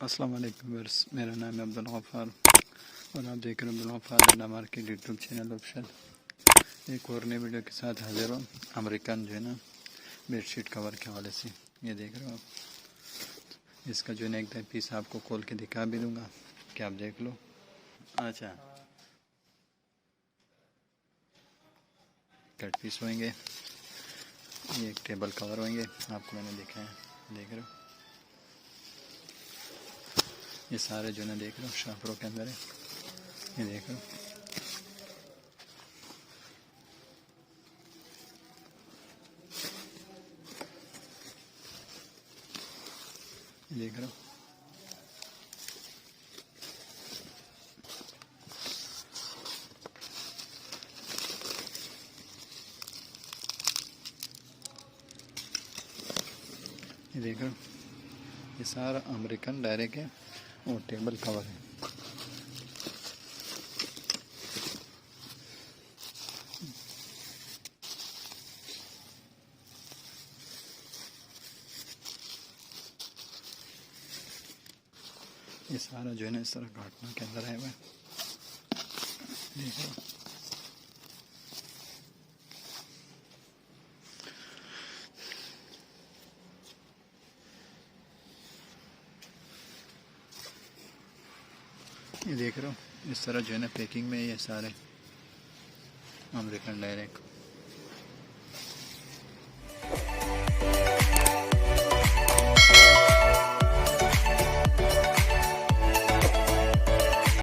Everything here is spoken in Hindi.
अस्सलाम वालेकुम व्यूअर्स, मेरा नाम है अब्दुल गफ्फार और आप देख रहे हैं अब्दुल गफ्फार अंडा मार्केट यूट्यूब चैनल ऑप्शन। एक और नई वीडियो के साथ हाजिर हूँ। अमेरिकन जो है ना बेडशीट कवर के हवाले से ये देख रहे हो आप। इसका जो है ना एक दो पीस आपको खोल के दिखा भी दूँगा कि आप देख लो। अच्छा, कट पीस होंगे, ये एक टेबल कवर होंगे, आपको मैंने दिखाया, देख रहे हो। ये सारे जो है ना देख रहे हो शाफरों के अंदर है, ये देख रहे हो। देख रहे हो, ये देख रहे हो। ये सारा अमेरिकन डायरेक्ट है और टेबल कवर है। ये सारा जो है ना इस तरह कार्टून के अंदर आया हुआ है, देखो। ये देख रहे हो, इस तरह जो है ना पैकिंग में ये सारे अमेरिकन डायरेक्ट